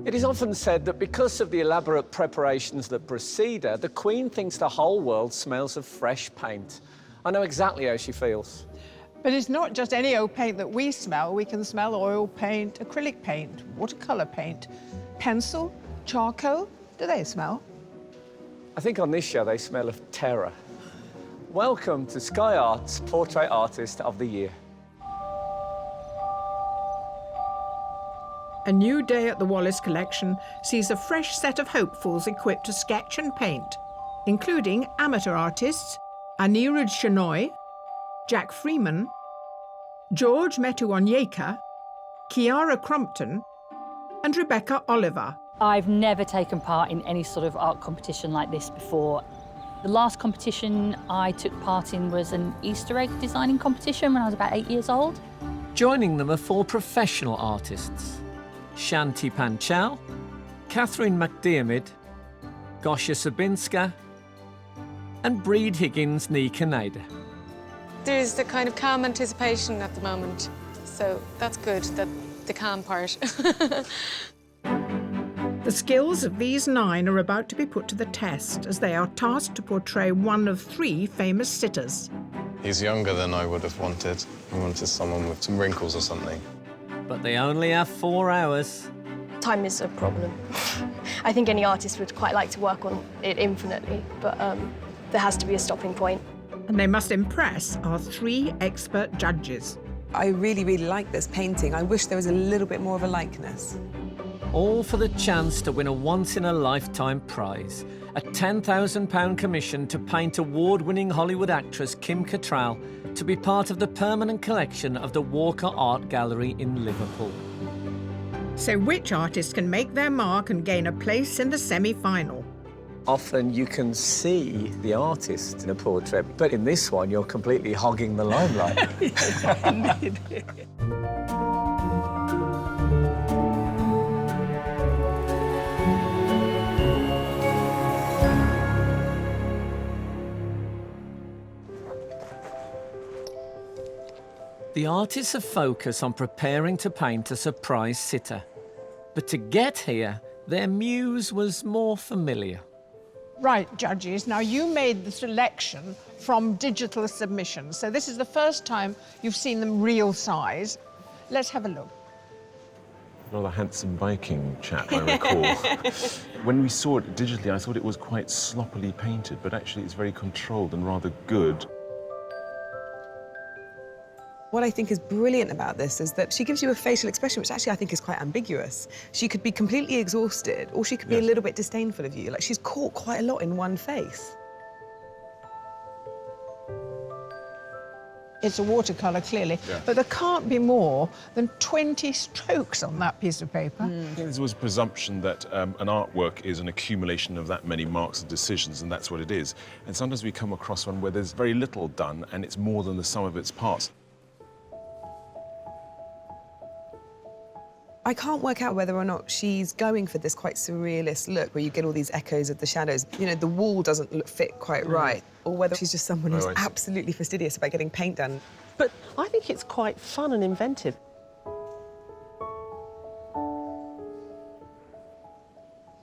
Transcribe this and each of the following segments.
It is often said that because of the elaborate preparations that precede her, the Queen thinks the whole world smells of fresh paint. I know exactly how she feels. But it's not just any old paint that we smell. We can smell oil paint, acrylic paint, watercolour paint, pencil, charcoal. Do they smell? I think on this show they smell of terror. Welcome to Sky Art's Portrait Artist of the Year. A new day at the Wallace Collection sees a fresh set of hopefuls equipped to sketch and paint, including amateur artists Anir Shenoi, Jack Freeman, George Metu, Kiara Crompton, and Rebecca Oliver. I've never taken part in any sort of art competition like this before. The last competition I took part in was an Easter egg designing competition when I was about 8 years old. Joining them are 4 professional artists: Shanti Panchal, Katherine McDeid, Gosha Sabinska, and Breed Higgins ní Canada. There's the kind of calm anticipation at the moment, so that's good, the calm part. The skills of these 9 are about to be put to the test as they are tasked to portray one of 3 famous sitters. He's younger than I would have wanted. I wanted someone with some wrinkles or something. But they only have 4 hours. Time is a problem. I think any artist would quite like to work on it infinitely, but there has to be a stopping point. And they must impress our 3 expert judges. I really, really like this painting. I wish there was a little bit more of a likeness. All for the chance to win a once-in-a-lifetime prize, a £10,000 commission to paint award-winning Hollywood actress Kim Cattrall to be part of the permanent collection of the Walker Art Gallery in Liverpool. So which artist can make their mark and gain a place in the semi-final? Often you can see the artist in a portrait, but in this one you're completely hogging the limelight. The artists are focused on preparing to paint a surprise sitter. But to get here, their muse was more familiar. Right, judges, now you made the selection from digital submissions, so this is the first time you've seen them real size. Let's have a look. Rather handsome biking chap, I recall. When we saw it digitally, I thought it was quite sloppily painted, but actually it's very controlled and rather good. What I think is brilliant about this is that she gives you a facial expression, which actually I think is quite ambiguous. She could be completely exhausted, or she could be a little bit disdainful of you. Like, she's caught quite a lot in one face. It's a watercolour, clearly, but there can't be more than 20 strokes on that piece of paper. I think there's always a presumption that an artwork is an accumulation of that many marks and decisions, and that's what it is. And sometimes we come across one where there's very little done, and it's more than the sum of its parts. I can't work out whether or not she's going for this quite surrealist look where you get all these echoes of the shadows. You know, the wall doesn't fit quite right, or whether she's just someone who's absolutely fastidious about getting paint done. But I think it's quite fun and inventive.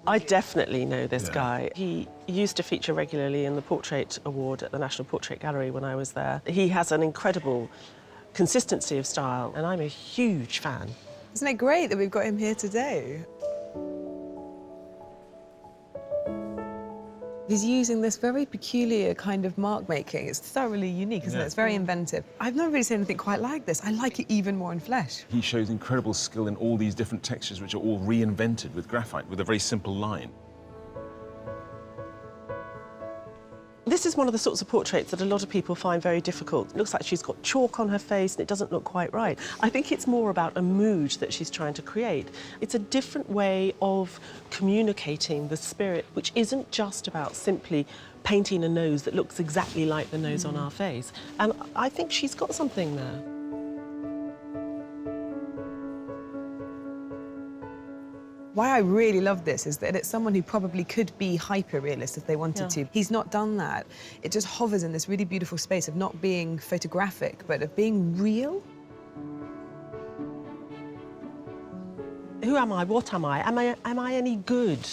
I definitely know this guy. He used to feature regularly in the Portrait Award at the National Portrait Gallery when I was there. He has an incredible consistency of style, and I'm a huge fan. Isn't it great that we've got him here today? He's using this very peculiar kind of mark making. It's thoroughly unique, isn't it? It's very inventive. I've never really seen anything quite like this. I like it even more in flesh. He shows incredible skill in all these different textures, which are all reinvented with graphite, with a very simple line. This is one of the sorts of portraits that a lot of people find very difficult. It looks like she's got chalk on her face and it doesn't look quite right. I think it's more about a mood that she's trying to create. It's a different way of communicating the spirit, which isn't just about simply painting a nose that looks exactly like the nose on our face. And I think she's got something there. Why I really love this is that it's someone who probably could be hyper-realist if they wanted to. He's not done that. It just hovers in this really beautiful space of not being photographic, but of being real. Who am I? What am I? Am I any good?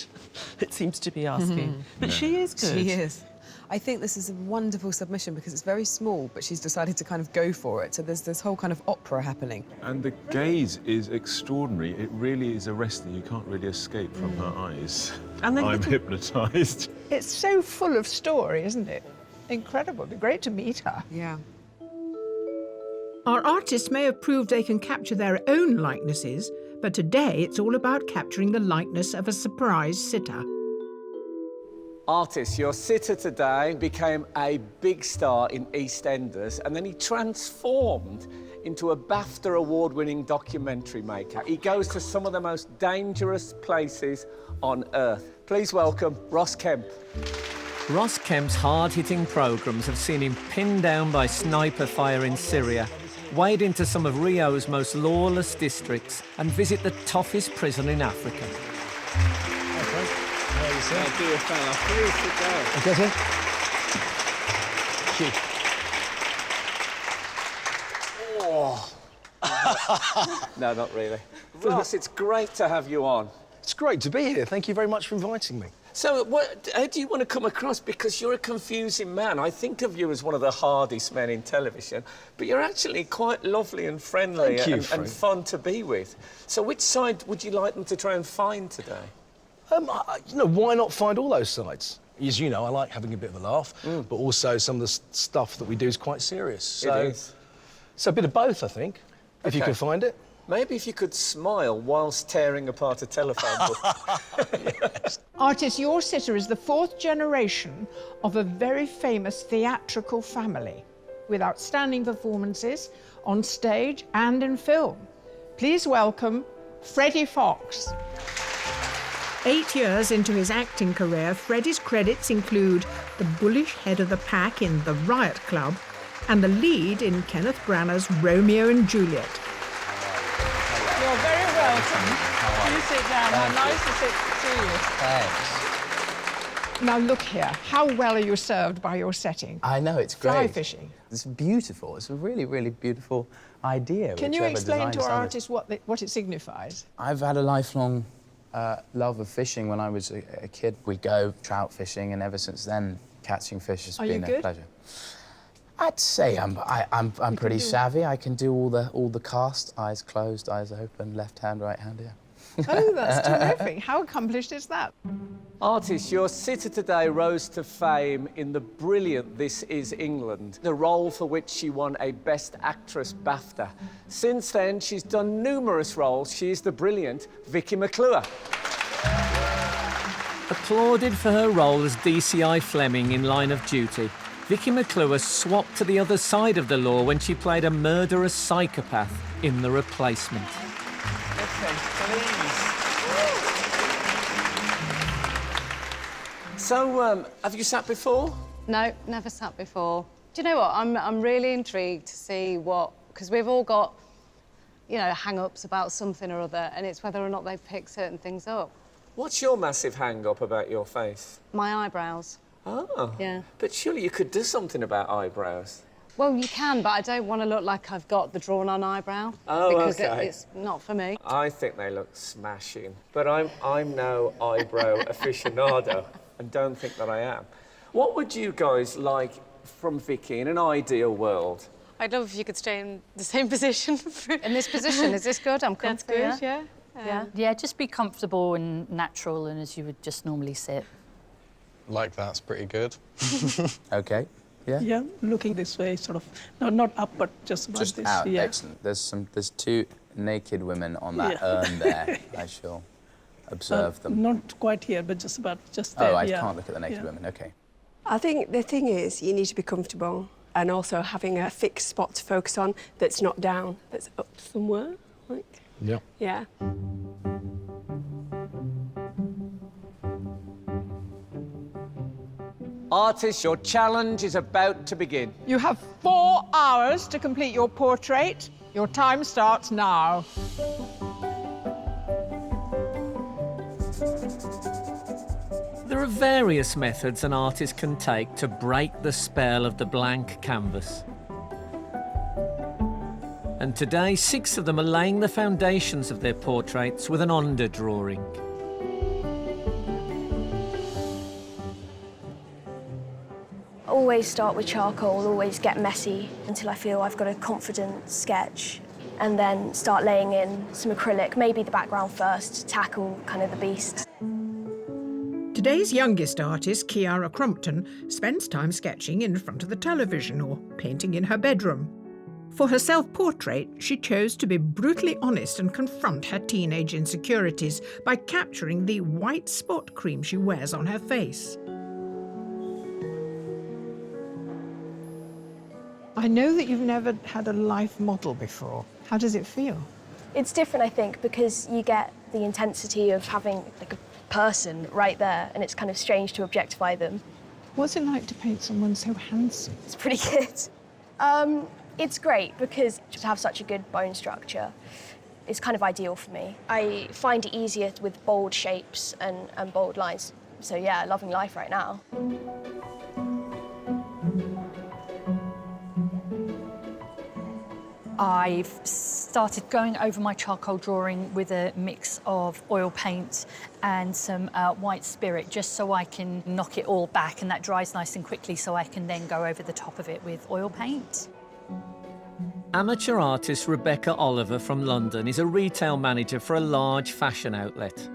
It seems to be asking. But she is good. She is. I think this is a wonderful submission because it's very small, but she's decided to kind of go for it. So there's this whole kind of opera happening. And the gaze is extraordinary. It really is arresting. You can't really escape from her eyes. And then I'm hypnotised. It's so full of story, isn't it? Incredible. It'd be great to meet her. Yeah. Our artists may have proved they can capture their own likenesses, but today it's all about capturing the likeness of a surprise sitter. Artist, your sitter today became a big star in EastEnders, and then he transformed into a BAFTA award-winning documentary maker. He goes to some of the most dangerous places on Earth. Please welcome Ross Kemp. Ross Kemp's hard-hitting programmes have seen him pinned down by sniper fire in Syria, wade into some of Rio's most lawless districts, and visit the toughest prison in Africa. My dear fella, please sit down. Okay, sir. Oh. No, not really. Ross, it's great to have you on. It's great to be here. Thank you very much for inviting me. So, how do you want to come across? Because you're a confusing man. I think of you as one of the hardest men in television, but you're actually quite lovely and friendly and fun to be with. So which side would you like them to try and find today? You know, why not find all those sides? As you know, I like having a bit of a laugh, but also some of the stuff that we do is quite serious. So, it is. So a bit of both, I think, if you can find it. Maybe if you could smile whilst tearing apart a telephone book. Yes. Artist, your sitter is the 4th generation of a very famous theatrical family with outstanding performances on stage and in film. Please welcome Freddie Fox. 8 years into his acting career, Freddie's credits include the bullish head of the pack in The Riot Club and the lead in Kenneth Branagh's Romeo and Juliet. You're very welcome. Please sit down. How nice to see you. Thanks. Now look here. How well are you served by your setting? I know, it's great. Fly fishing. It's beautiful. It's a really, really beautiful idea. Can you explain to our artists what it signifies? I've had a lifelong love of fishing. When I was a kid, we'd go trout fishing, and ever since then, catching fish has been a pleasure. I'd say I'm pretty savvy. I can do all the cast, eyes closed, eyes open, left hand, right hand, yeah. Oh, that's terrific. How accomplished is that? Artist, your sitter today rose to fame in the brilliant This Is England, the role for which she won a Best Actress BAFTA. Since then, she's done numerous roles. She is the brilliant Vicky McClure. Applauded for her role as DCI Fleming in Line of Duty, Vicky McClure swapped to the other side of the law when she played a murderous psychopath in The Replacement. So, have you sat before? No, never sat before. Do you know what? I'm really intrigued to see because we've all got, you know, hang-ups about something or other, and it's whether or not they pick certain things up. What's your massive hang-up about your face? My eyebrows. Oh. Yeah. But surely you could do something about eyebrows. Well, you can, but I don't want to look like I've got the drawn-on eyebrow. Oh, because okay. It's not for me. I think they look smashing, but I'm no eyebrow aficionado and don't think that I am. What would you guys like from Vicky in an ideal world? I'd love if you could stay in the same position. In this position, is this good? I'm comfortable. That's good, yeah. Yeah, just be comfortable and natural and as you would just normally sit. Like that's pretty good. Okay. Yeah. Yeah, looking this way, sort of. No, not up, but just about Just this. out. Yeah. Excellent. There's 2 naked women on that urn there. I shall observe them. Not quite here, but just about there. Oh, I can't look at the naked women. Okay. I think the thing is you need to be comfortable and also having a fixed spot to focus on that's not down, that's up somewhere. Like. Yeah. Yeah. Artist, your challenge is about to begin. You have 4 hours to complete your portrait. Your time starts now. There are various methods an artist can take to break the spell of the blank canvas. And today, 6 of them are laying the foundations of their portraits with an underdrawing. Always start with charcoal, always get messy until I feel I've got a confident sketch, and then start laying in some acrylic, maybe the background first, to tackle kind of the beast. Today's youngest artist, Kiara Crompton, spends time sketching in front of the television or painting in her bedroom. For her self-portrait, she chose to be brutally honest and confront her teenage insecurities by capturing the white spot cream she wears on her face. I know that you've never had a life model before. How does it feel? It's different, I think, because you get the intensity of having like a person right there, and it's kind of strange to objectify them. What's it like to paint someone so handsome? It's pretty good. It's great because to have such a good bone structure is kind of ideal for me. I find it easier with bold shapes and bold lines. So yeah, loving life right now. I've started going over my charcoal drawing with a mix of oil paint and some white spirit, just so I can knock it all back, and that dries nice and quickly, so I can then go over the top of it with oil paint. Amateur artist Rebecca Oliver from London is a retail manager for a large fashion outlet.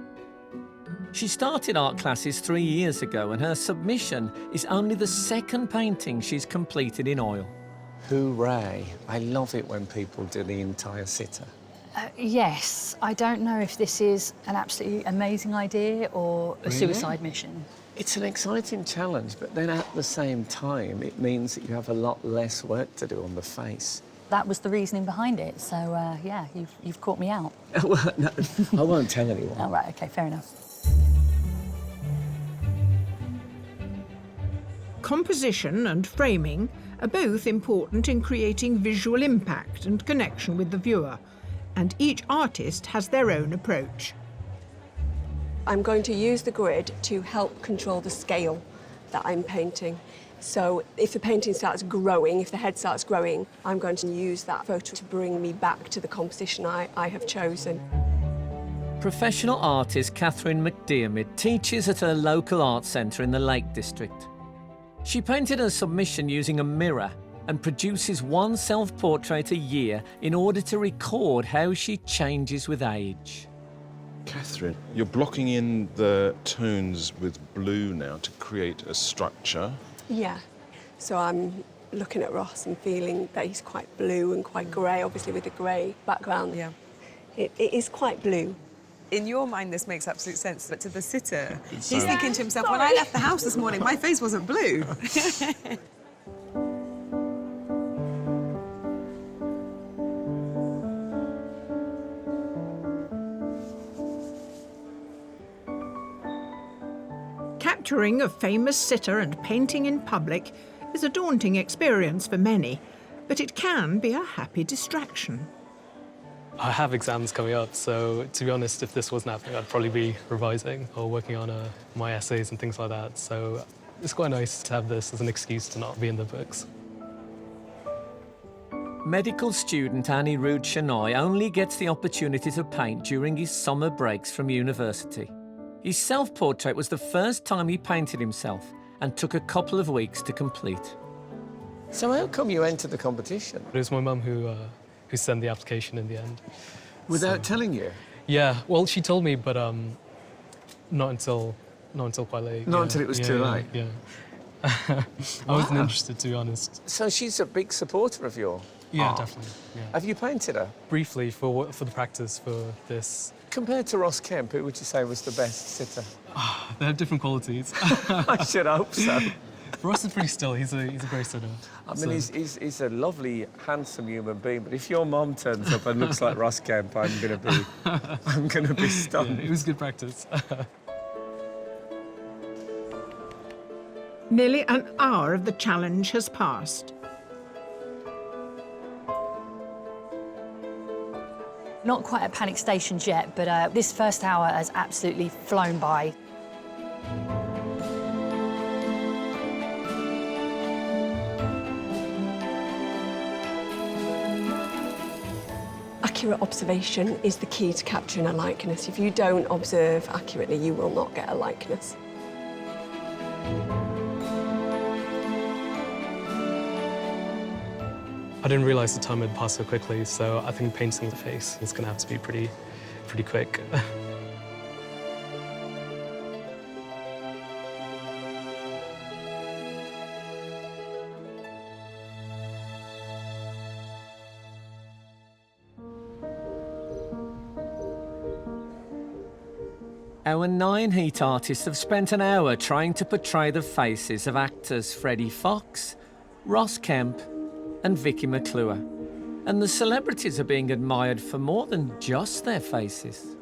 She started art classes 3 years ago, and her submission is only the 2nd painting she's completed in oil. Hooray. I love it when people do the entire sitter. Yes, I don't know if this is an absolutely amazing idea or a suicide mission. It's an exciting challenge, but then at the same time, it means that you have a lot less work to do on the face. That was the reasoning behind it, so yeah, you've caught me out. Well, no, I won't tell anyone. Oh, right, OK, fair enough. Composition and framing are both important in creating visual impact and connection with the viewer, and each artist has their own approach. I'm going to use the grid to help control the scale that I'm painting. So if the painting starts growing, if the head starts growing, I'm going to use that photo to bring me back to the composition I have chosen. Professional artist Katherine McDeid teaches at her local art centre in the Lake District. She painted her submission using a mirror and produces one self-portrait a year in order to record how she changes with age. Katherine, you're blocking in the tones with blue now to create a structure. Yeah, so I'm looking at Ross and feeling that he's quite blue and quite grey, obviously with a grey background. Yeah. It is quite blue. In your mind, this makes absolute sense, but to the sitter, It's he's thinking to himself, when I left the house this morning, my face wasn't blue. Capturing a famous sitter and painting in public is a daunting experience for many, but it can be a happy distraction. I have exams coming up, so to be honest, if this wasn't happening, I'd probably be revising or working on my essays and things like that. So it's quite nice to have this as an excuse to not be in the books. Medical student Anir Shenoi only gets the opportunity to paint during his summer breaks from university. His self-portrait was the first time he painted himself and took a couple of weeks to complete. So how come you entered the competition? It was my mum who sent the application in the end. Without telling you? Yeah, well, she told me, but not until quite late. Not until it was too late? Yeah. I wasn't interested, to be honest. So she's a big supporter of your Yeah, art. definitely. Yeah. Have you painted her? Briefly for the practice for this. Compared to Ross Kemp, who would you say was the best sitter? They have different qualities. I should hope so. Ross is pretty still. He's a great sitter. I mean, he's a lovely, handsome human being. But if your mum turns up and looks like Ross Kemp, I'm gonna be stunned. Yeah, it was good practice. Nearly an hour of the challenge has passed. Not quite at panic stations yet, but this first hour has absolutely flown by. accurate observation is the key to capturing a likeness. If you don't observe accurately, you will not get a likeness. I didn't realise the time had passed so quickly, so I think painting the face is going to have to be pretty quick. Our 9 heat artists have spent an hour trying to portray the faces of actors Freddie Fox, Ross Kemp and Vicky McClure. And the celebrities are being admired for more than just their faces.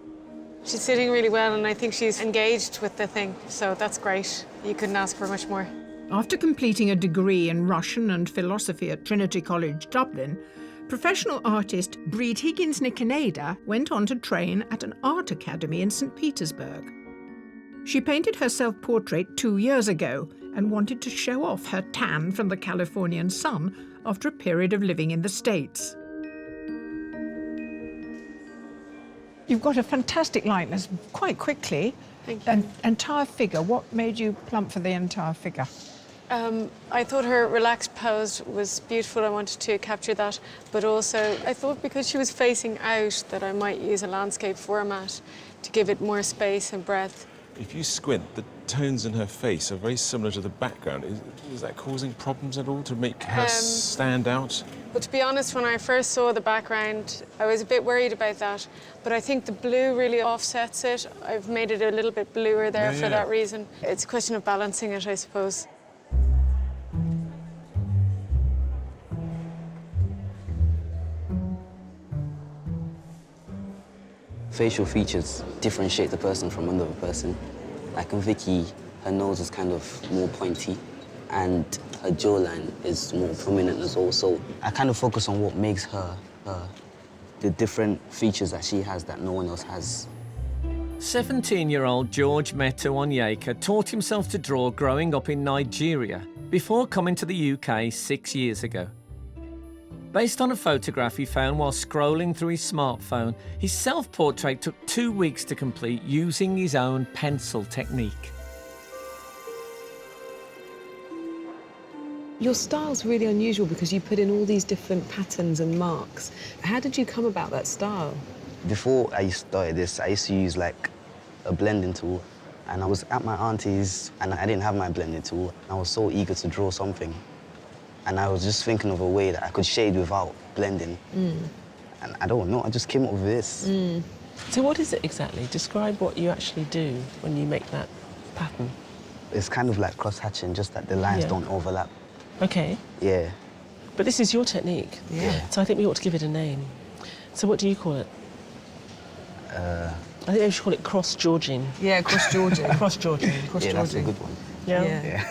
She's sitting really well, and I think she's engaged with the thing, so that's great. You couldn't ask for much more. After completing a degree in Russian and philosophy at Trinity College, Dublin, professional artist Breed Higgins-Nikaneda went on to train at an art academy in St. Petersburg. She painted her self-portrait 2 years ago and wanted to show off her tan from the Californian sun after a period of living in the States. You've got a fantastic likeness quite quickly. Thank you. An entire figure. What made you plump for the entire figure? I thought her relaxed pose was beautiful. I wanted to capture that, but also I thought because she was facing out that I might use a landscape format to give it more space and breadth. If you squint, the tones in her face are very similar to the background. Is that causing problems at all to make her stand out? But to be honest, when I first saw the background, I was a bit worried about that. But I think the blue really offsets it. I've made it a little bit bluer there for that reason. It's a question of balancing it, I suppose. Facial features differentiate the person from another person. Like in Vicky, her nose is kind of more pointy and her jawline is more prominent as well. So I kind of focus on what makes her the different features that she has that no one else has. 17-year-old George Metu Onyeka taught himself to draw growing up in Nigeria before coming to the UK 6 years ago. Based on a photograph he found while scrolling through his smartphone, his self-portrait took 2 weeks to complete using his own pencil technique. Your style's really unusual because you put in all these different patterns and marks. How did you come about that style? Before I started this, I used to use like a blending tool, and I was at my auntie's and I didn't have my blending tool. I was so eager to draw something. And I was just thinking of a way that I could shade without blending. And I don't know, I just came up with this. So what is it exactly? Describe what you actually do when you make that pattern. It's kind of like cross-hatching, just that the lines don't overlap. OK. Yeah. But this is your technique. Yeah. So I think we ought to give it a name. So what do you call it? I think we should call it cross-Georging. Yeah, cross-Georging. Cross-Georging. Yeah, that's a good one. Yeah.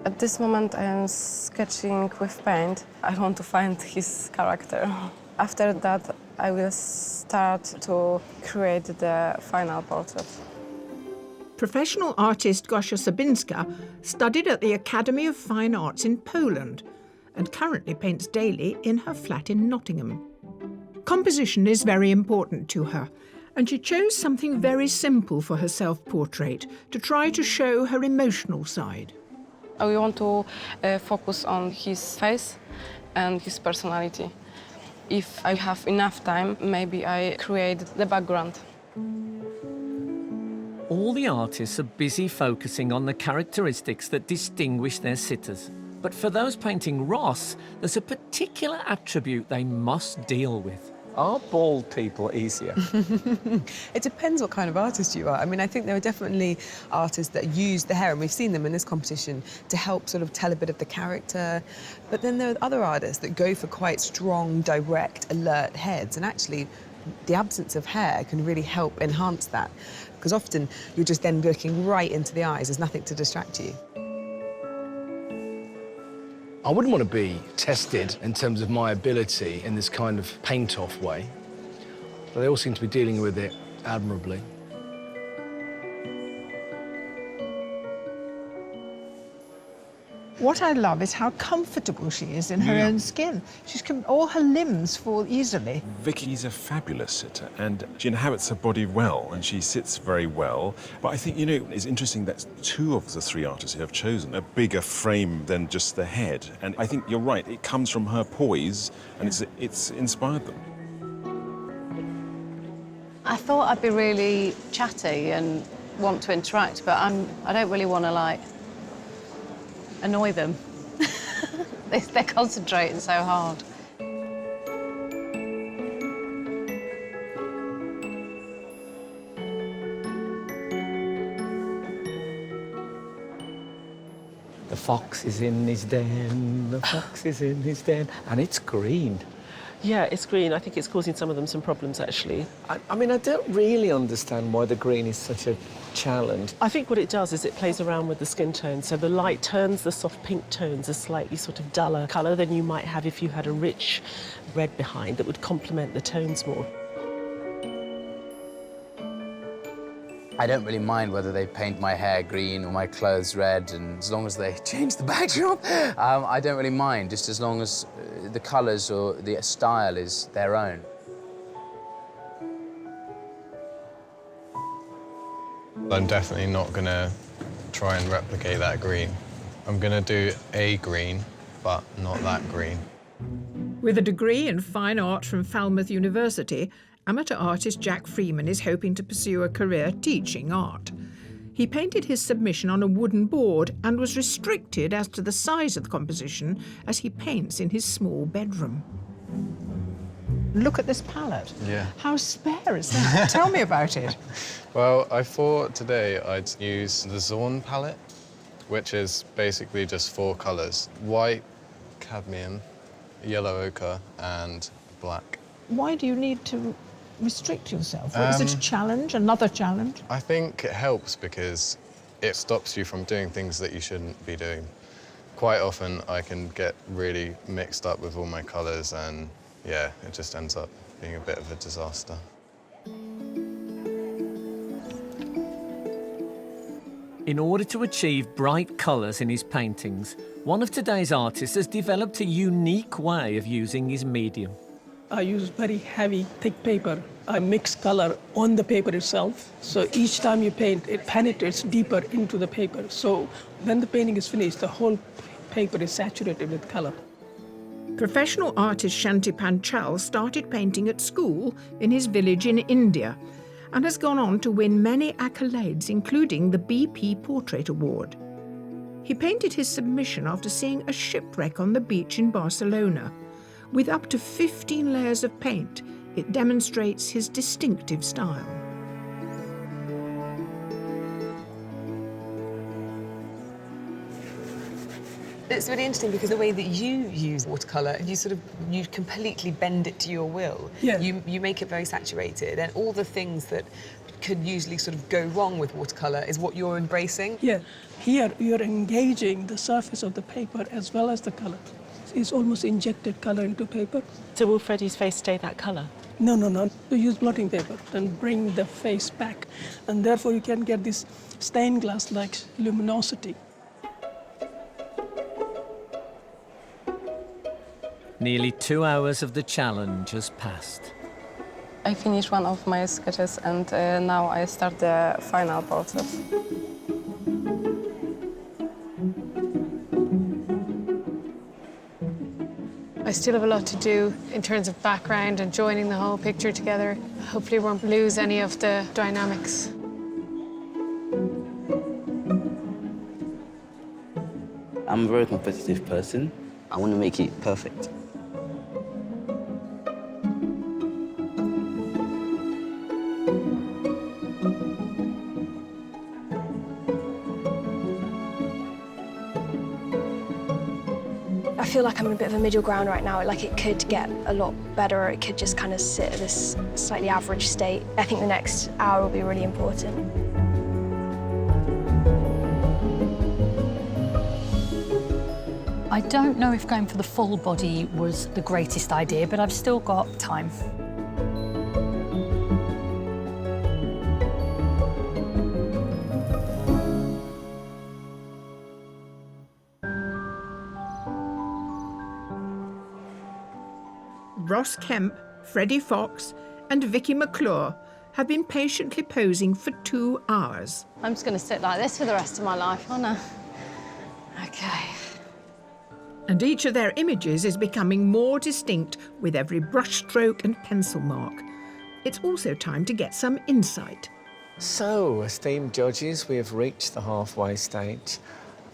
At this moment, I am sketching with paint. I want to find his character. After that, I will start to create the final portrait. Professional artist Gosia Sabinska studied at the Academy of Fine Arts in Poland and currently paints daily in her flat in Nottingham. Composition is very important to her, and she chose something very simple for her self-portrait to try to show her emotional side. I want to focus on his face and his personality. If I have enough time, maybe I create the background. All the artists are busy focusing on the characteristics that distinguish their sitters. But for those painting Ross, there's a particular attribute they must deal with. Are bald people easier? It depends what kind of artist you are. I mean, I think there are definitely artists that use the hair, and we've seen them in this competition, to help sort of tell a bit of the character. But then there are other artists that go for quite strong, direct, alert heads, and actually the absence of hair can really help enhance that, because often you're just then looking right into the eyes. There's nothing to distract you. I wouldn't want to be tested in terms of my ability in this kind of paint-off way. But they all seem to be dealing with it admirably. What I love is how comfortable she is in her own skin. All her limbs fall easily. Vicky's a fabulous sitter, and she inhabits her body well, and she sits very well. But I think, it's interesting that two of the three artists who have chosen a bigger frame than just the head. And I think you're right, it comes from her poise, and it's inspired them. I thought I'd be really chatty and want to interact, but I don't really want to, annoy them. They're concentrating so hard. The fox is in his den, the fox is in his den, and it's green. Yeah, it's green. I think it's causing some of them some problems, actually. I mean, I don't really understand why the green is such a challenge. I think what it does is it plays around with the skin tone, so the light turns the soft pink tones a slightly sort of duller colour than you might have if you had a rich red behind that would complement the tones more. I don't really mind whether they paint my hair green or my clothes red, and as long as they change the backdrop, I don't really mind, just as long as the colours or the style is their own. I'm definitely not going to try and replicate that green. I'm going to do a green, but not that green. With a degree in fine art from Falmouth University, amateur artist Jack Freeman is hoping to pursue a career teaching art. He painted his submission on a wooden board and was restricted as to the size of the composition as he paints in his small bedroom. Look at this palette. Yeah. How spare is that? Tell me about it. Well, I thought today I'd use the Zorn palette, which is basically just 4 colours: white, cadmium, yellow ochre, and black. Why do you need to restrict yourself? Is it a challenge, another challenge? I think it helps because it stops you from doing things that you shouldn't be doing. Quite often I can get really mixed up with all my colours, and yeah, it just ends up being a bit of a disaster. In order to achieve bright colours in his paintings, one of today's artists has developed a unique way of using his medium. I use very heavy, thick paper. I mix color on the paper itself. So each time you paint, it penetrates deeper into the paper. So when the painting is finished, the whole paper is saturated with color. Professional artist Shanti Panchal started painting at school in his village in India and has gone on to win many accolades, including the BP Portrait Award. He painted his submission after seeing a shipwreck on the beach in Barcelona. With up to 15 layers of paint, it demonstrates his distinctive style. It's really interesting because the way that you use watercolour, you completely bend it to your will. Yeah. You make it very saturated, and all the things that could usually sort of go wrong with watercolour is what you're embracing. Yeah. Here you're engaging the surface of the paper as well as the color. It's almost injected color into paper. So will Freddie's face stay that colour? No. You use blotting paper and bring the face back. And therefore you can get this stained glass-like luminosity. Nearly 2 hours of the challenge has passed. I finished one of my sketches and now I start the final portrait. I still have a lot to do in terms of background and joining the whole picture together. Hopefully won't lose any of the dynamics. I'm a very competitive person. I want to make it perfect. I feel like I'm in a bit of a middle ground right now. Like, it could get a lot better, or it could just kind of sit at this slightly average state. I think the next hour will be really important. I don't know if going for the full body was the greatest idea, but I've still got time. Ross Kemp, Freddie Fox and Vicky McClure have been patiently posing for 2 hours. I'm just going to sit like this for the rest of my life, aren't I? OK. And each of their images is becoming more distinct with every brushstroke and pencil mark. It's also time to get some insight. So, esteemed judges, we have reached the halfway stage.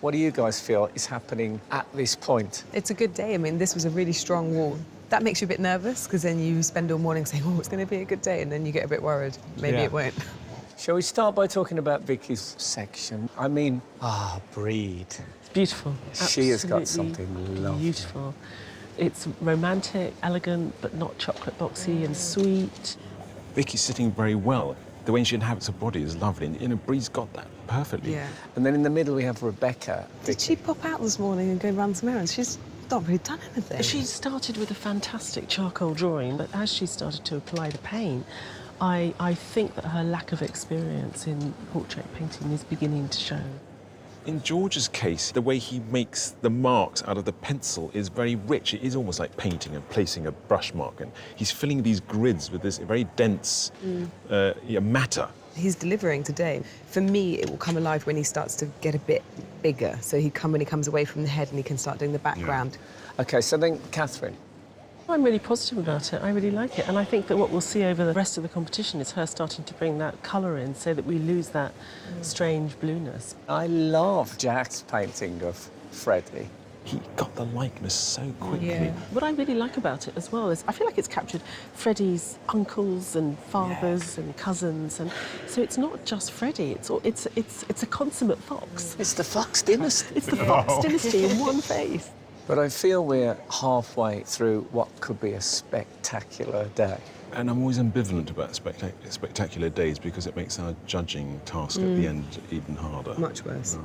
What do you guys feel is happening at this point? It's a good day. I mean, this was a really strong wall. That makes you a bit nervous, because then you spend all morning saying, oh, it's going to be a good day, and then you get a bit worried. Maybe it won't. Shall we start by talking about Vicky's section? I mean, breed. It's beautiful. She has got Absolutely something lovely. beautiful. It's romantic, elegant, but not chocolate boxy and sweet. Vicky's sitting very well. The way she inhabits her body is lovely, and Bree's got that perfectly. Yeah. And then in the middle we have Rebecca. Did she pop out this morning and go run some errands? She's not really done anything. She started with a fantastic charcoal drawing, but as she started to apply the paint, I think that her lack of experience in portrait painting is beginning to show. In George's case, the way he makes the marks out of the pencil is very rich. It is almost like painting and placing a brush mark, and he's filling these grids with this very dense matter. He's delivering today. For me, it will come alive when he starts to get a bit bigger. So when he comes away from the head and he can start doing the background. Yeah. OK, so then, Katherine. I'm really positive about it. I really like it. And I think that what we'll see over the rest of the competition is her starting to bring that colour in so that we lose that strange blueness. I love Jack's painting of Freddie. He got the likeness so quickly. Yeah. What I really like about it as well is I feel like it's captured Freddie's uncles and fathers and cousins, and so it's not just Freddie. It's a consummate fox. It's the Fox dynasty. It's the Fox dynasty in one face. But I feel we're halfway through what could be a spectacular day. And I'm always ambivalent about spectacular days because it makes our judging task at the end even harder. Much worse.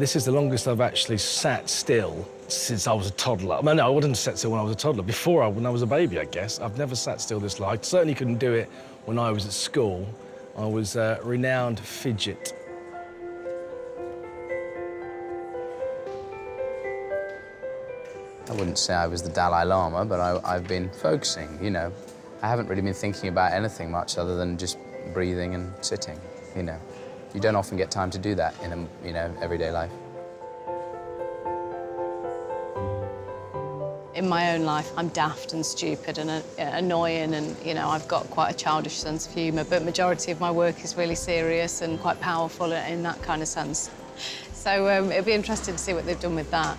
This is the longest I've actually sat still since I was a toddler. I mean, no, I wouldn't sat still when I was a toddler. When I was a baby, I guess. I've never sat still this long. I certainly couldn't do it when I was at school. I was a renowned fidget. I wouldn't say I was the Dalai Lama, but I've been focusing, you know. I haven't really been thinking about anything much other than just breathing and sitting, you know. You don't often get time to do that in everyday life. In my own life, I'm daft and stupid and annoying, and, you know, I've got quite a childish sense of humour, but majority of my work is really serious and quite powerful in that kind of sense. So it'll be interesting to see what they've done with that.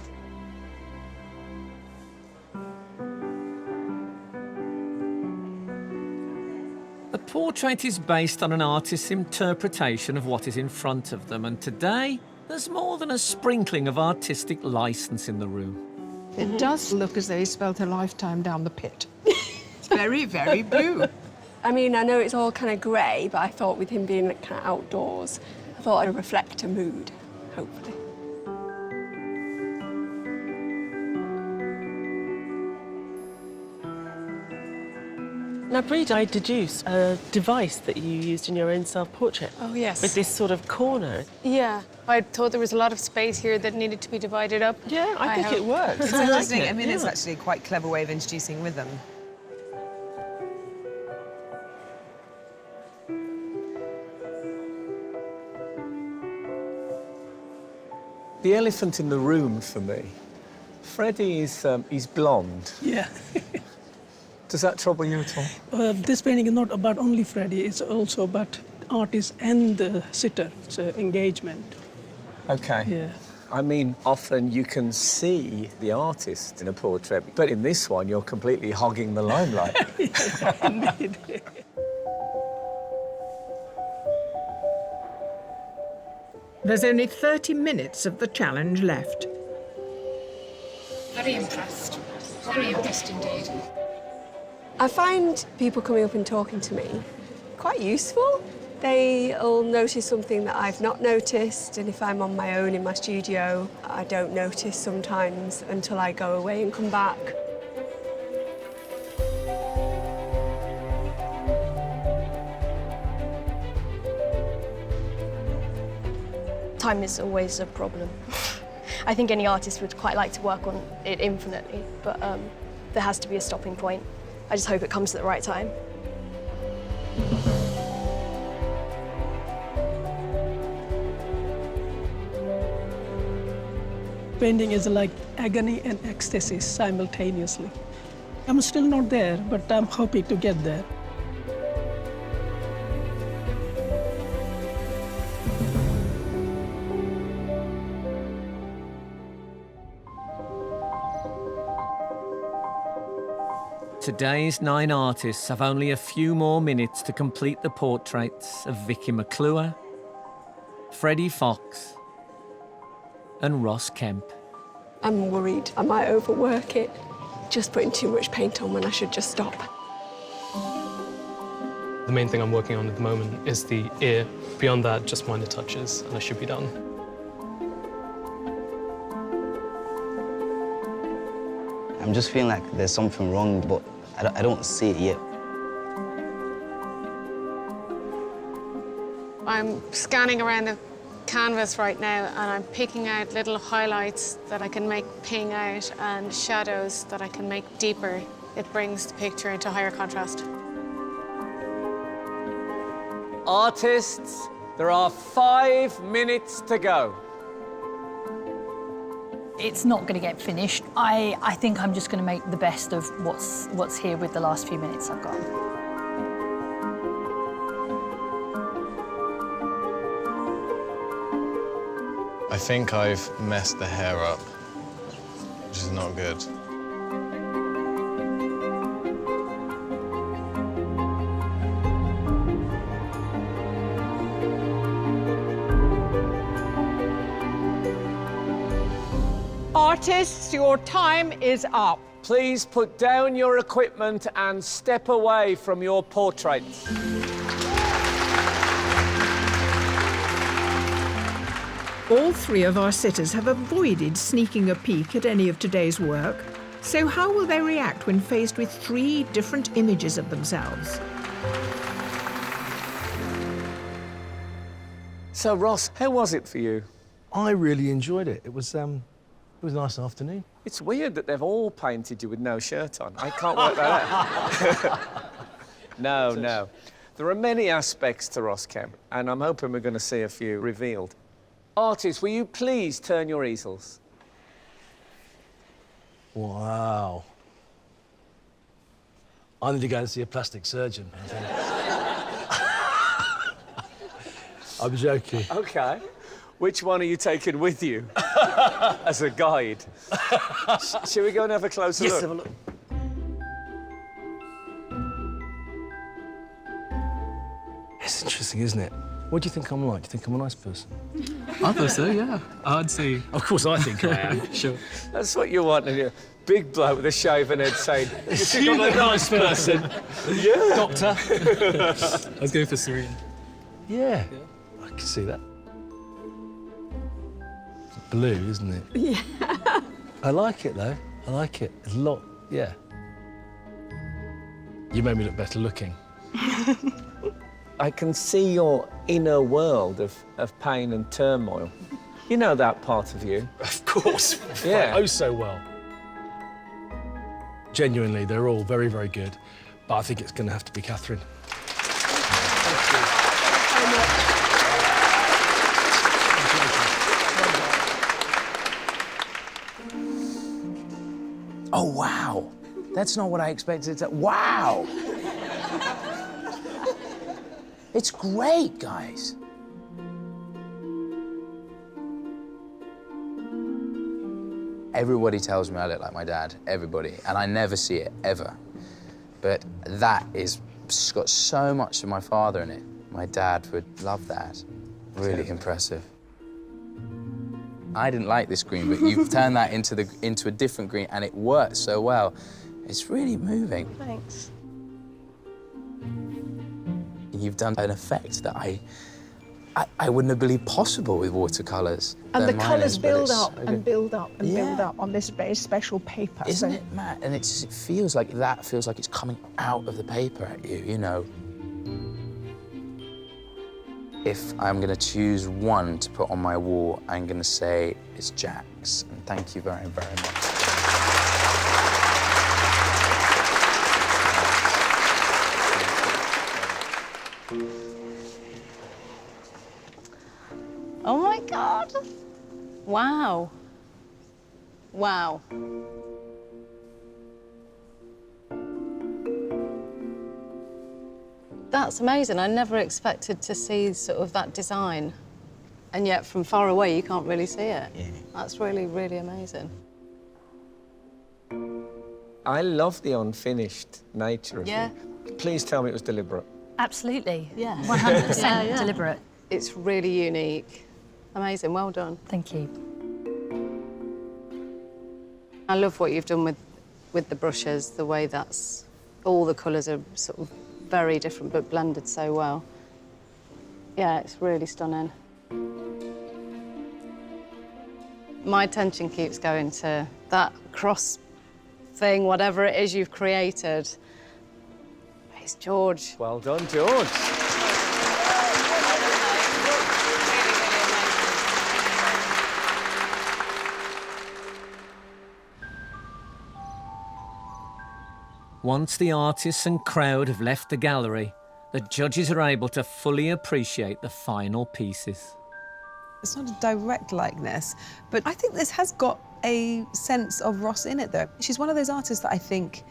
A portrait is based on an artist's interpretation of what is in front of them, and today there's more than a sprinkling of artistic license in the room. It does look as though he spent a lifetime down the pit. It's very, very blue. I mean, I know it's all kind of grey, but I thought with him being kind of outdoors, I thought I'd reflect a mood, hopefully. Now, Breed, I deduce a device that you used in your own self-portrait. Oh, yes. With this sort of corner. Yeah, I thought there was a lot of space here that needed to be divided up. Yeah, I think it works. It's interesting. I mean, it's actually a quite clever way of introducing rhythm. The elephant in the room for me. Freddie is he's blonde. Yeah. Does that trouble you at all? This painting is not about only Freddie, it's also about artist and the sitter. It's an engagement. OK. Yeah. I mean, often you can see the artist in a portrait, but in this one, you're completely hogging the limelight. Indeed. There's only 30 minutes of the challenge left. Very impressed. Very impressed indeed. I find people coming up and talking to me quite useful. They'll notice something that I've not noticed, and if I'm on my own in my studio, I don't notice sometimes until I go away and come back. Time is always a problem. I think any artist would quite like to work on it infinitely, but there has to be a stopping point. I just hope it comes at the right time. Painting is like agony and ecstasy simultaneously. I'm still not there, but I'm hoping to get there. Today's 9 artists have only a few more minutes to complete the portraits of Vicky McClure, Freddie Fox, and Ross Kemp. I'm worried I might overwork it, just putting too much paint on when I should just stop. The main thing I'm working on at the moment is the ear. Beyond that, just minor touches, and I should be done. I'm just feeling like there's something wrong, but I don't see it yet. I'm scanning around the canvas right now, and I'm picking out little highlights that I can make ping out and shadows that I can make deeper. It brings the picture into higher contrast. Artists, there are 5 minutes to go. It's not going to get finished. I think I'm just going to make the best of what's here with the last few minutes I've got. I think I've messed the hair up, which is not good. Artists, your time is up. Please put down your equipment and step away from your portraits. All 3 of our sitters have avoided sneaking a peek at any of today's work. So how will they react when faced with 3 different images of themselves? So, Ross, how was it for you? I really enjoyed it. It was a nice afternoon. It's weird that they've all painted you with no shirt on. I can't work that out. No. There are many aspects to Ross Kemp, and I'm hoping we're going to see a few revealed. Artists, will you please turn your easels? Wow. I need to go and see a plastic surgeon, I think. I'm joking. OK. Which one are you taking with you as a guide? Shall we go and have a closer look? Yes, have a look. It's interesting, isn't it? What do you think I'm like? Do you think I'm a nice person? I thought so, yeah. I'd say... Of course I think I am. Sure. That's what you want in your big bloke with a shaven head saying, you think I'm a nice person? Yeah. Doctor. I was going for serene. Yeah, I can see that. It's blue, isn't it? Yeah. I like it, though. I like it. There's a lot, yeah. You made me look better looking. I can see your inner world of pain and turmoil. You know that part of you. Of course. Yeah. Oh, so well. Genuinely, they're all very, very good. But I think it's going to have to be Katherine. Oh, wow. That's not what I expected to... Wow! It's great, guys. Everybody tells me I look like my dad, everybody, and I never see it, ever. But that is got so much of my father in it. My dad would love that. Really impressive. I didn't like this green, but you've turned that into a different green, and it works so well. It's really moving. Thanks. you've done an effect that I wouldn't have believed possible with watercolours. And They're the colours minors, but build it's up so and good. build up and build Yeah. up on this very special paper. Isn't it mad? And it feels like it's coming out of the paper at you, you know. If I'm going to choose one to put on my wall, I'm going to say it's Jack's. And thank you very, very much. Oh my God. Wow. Wow. That's amazing. I never expected to see sort of that design. And yet from far away, you can't really see it. Yeah. That's really, really amazing. I love the unfinished nature of Yeah. it. Please tell me it was deliberate. Absolutely. Yeah. 100% deliberate. It's really unique. Amazing. Well done. Thank you. I love what you've done with the brushes, the way that's... all the colours are sort of very different but blended so well. Yeah, it's really stunning. My attention keeps going to that cross thing, whatever it is you've created. It's George. Well done, George. Once the artists and crowd have left the gallery, the judges are able to fully appreciate the final pieces. It's not a direct likeness, but I think this has got a sense of Ross in it, though. She's one of those artists that I think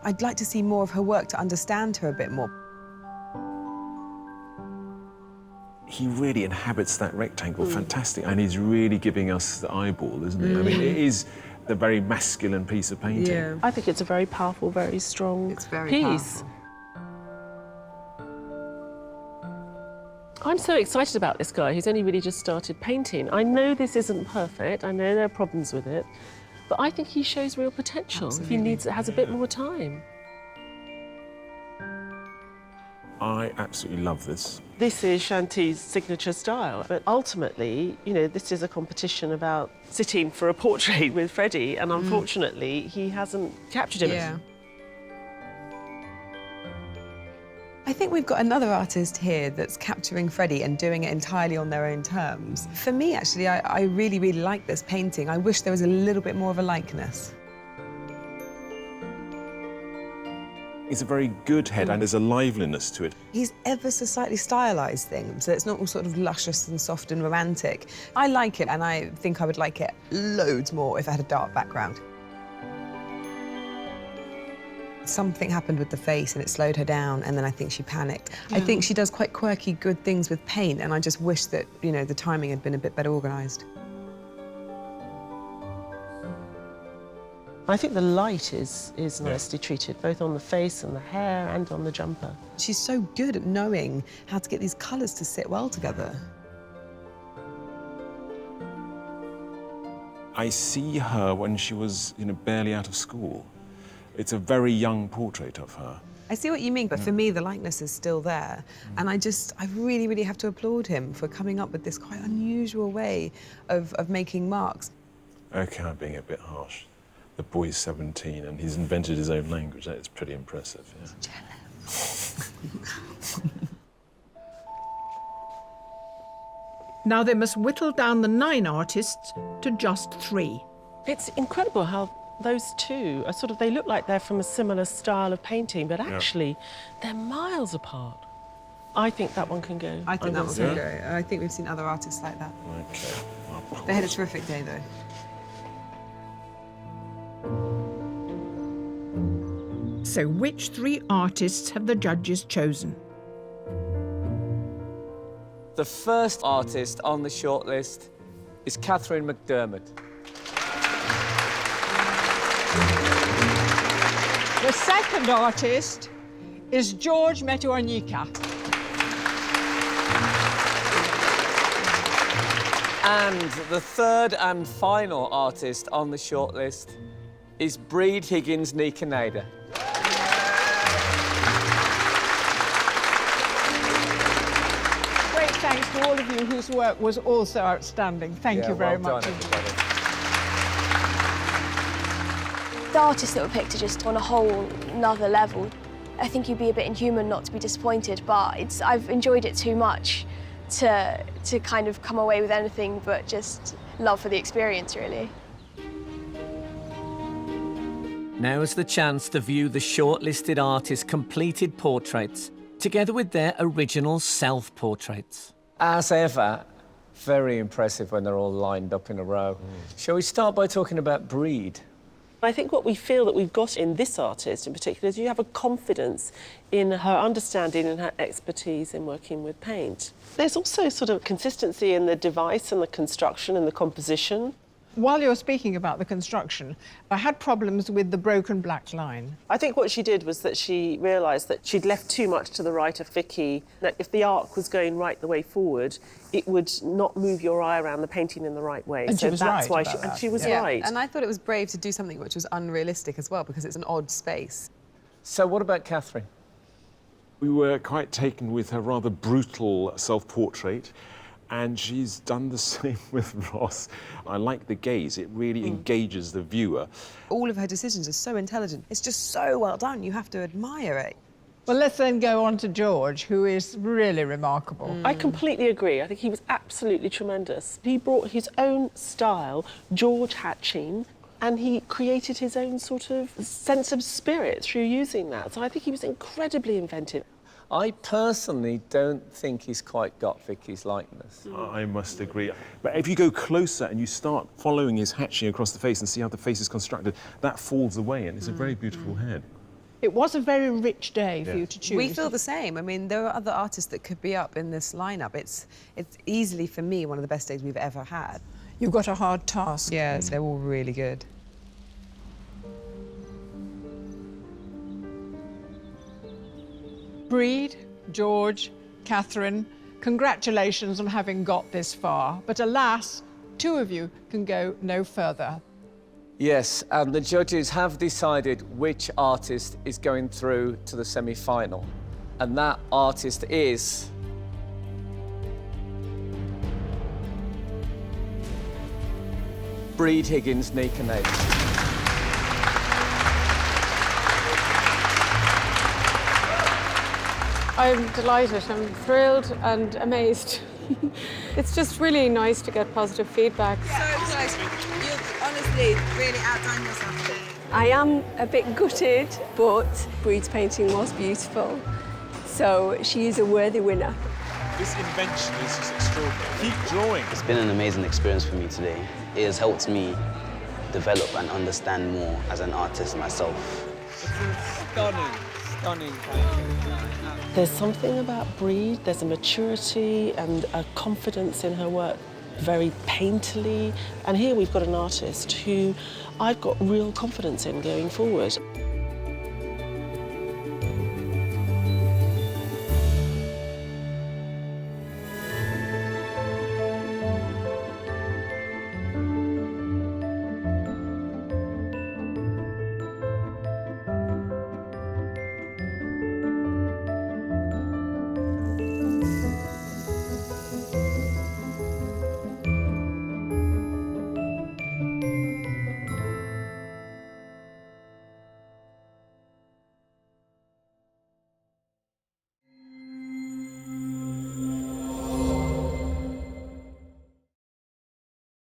I'd like to see more of her work to understand her a bit more. He really inhabits that rectangle, fantastic, and he's really giving us the eyeball, isn't he? I mean, it is a very masculine piece of painting. Yeah. I think it's a very powerful, very strong piece. Powerful. I'm so excited about this guy who's only really just started painting. I know this isn't perfect, I know there are problems with it, but I think he shows real potential if he has a bit more time. I absolutely love this. This is Shanti's signature style, but ultimately, you know, this is a competition about sitting for a portrait with Freddie, and unfortunately, he hasn't captured him. Yeah. I think we've got another artist here that's capturing Freddie and doing it entirely on their own terms. For me, actually, I really, really like this painting. I wish there was a little bit more of a likeness. It's a very good head, and there's a liveliness to it. He's ever so slightly stylised things, so it's not all sort of luscious and soft and romantic. I like it, and I think I would like it loads more if it had a dark background. Something happened with the face and it slowed her down, and then I think she panicked. I think she does quite quirky, good things with paint, and I just wish that, you know, the timing had been a bit better organised. I think the light is nicely treated, both on the face and the hair and on the jumper. She's so good at knowing how to get these colours to sit well together. I see her when she was, you know, barely out of school. It's a very young portrait of her. I see what you mean, but for me, the likeness is still there. And I really, really have to applaud him for coming up with this quite unusual way of making marks. Okay, I'm being a bit harsh. The boy's 17 and he's invented his own language. That's pretty impressive, yeah. Now they must whittle down the 9 artists to just 3. It's incredible how those two are sort of, they look like they're from a similar style of painting, but actually they're miles apart. I think that one can go. I think that one can go. I think we've seen other artists like that. Okay. They had a terrific day, though. So which 3 artists have the judges chosen? The first artist on the shortlist is Katherine McDermott. The second artist is George Metu. And the third and final artist on the shortlist is Breed Higgins all of you whose work was also outstanding. Thank you very much. The artists that were picked are just on a whole nother level. I think you'd be a bit inhuman not to be disappointed, but I've enjoyed it too much to kind of come away with anything but just love for the experience, really. Now's the chance to view the shortlisted artists' completed portraits, together with their original self-portraits. As ever, very impressive when they're all lined up in a row. Shall we start by talking about Breed? I think what we feel that we've got in this artist in particular is you have a confidence in her understanding and her expertise in working with paint. There's also sort of consistency in the device and the construction and the composition. While you're speaking about the construction, I had problems with the broken black line. I think what she did was that she realised that she'd left too much to the right of Vicky, that if the arc was going right the way forward, it would not move your eye around the painting in the right way. And so she was that's right why about that. she was Yeah. right. And I thought it was brave to do something which was unrealistic as well, because it's an odd space. So what about Katherine? We were quite taken with her rather brutal self-portrait, and she's done the same with Ross. I like the gaze. It really engages the viewer. All of her decisions are so intelligent. It's just so well done. You have to admire it. Well, let's then go on to George, who is really remarkable. I completely agree. I think he was absolutely tremendous. He brought his own style, George hatching, and he created his own sort of sense of spirit through using that. So I think he was incredibly inventive. I personally don't think he's quite got Vicky's likeness. I must agree. But if you go closer and you start following his hatching across the face and see how the face is constructed, that falls away, and it's a very beautiful head. It was a very rich day for you to choose. We feel the same. I mean, there are other artists that could be up in this lineup. It's easily, for me, one of the best days we've ever had. You've got a hard task. Yes, they're all really good. Breed, George, Katherine, congratulations on having got this far. But alas, two of you can go no further. Yes, and the judges have decided which artist is going through to the semi-final. And that artist is... Breed Higgins Nikanate. I'm delighted, I'm thrilled and amazed. It's just really nice to get positive feedback. So close. You've honestly really outdone yourself today. I am a bit gutted, but Breed's painting was beautiful. So she is a worthy winner. This invention is just extraordinary. Keep drawing. It's been an amazing experience for me today. It has helped me develop and understand more as an artist myself. It's a stunning painting. There's something about Breed, there's a maturity and a confidence in her work, very painterly. And here we've got an artist who I've got real confidence in going forward.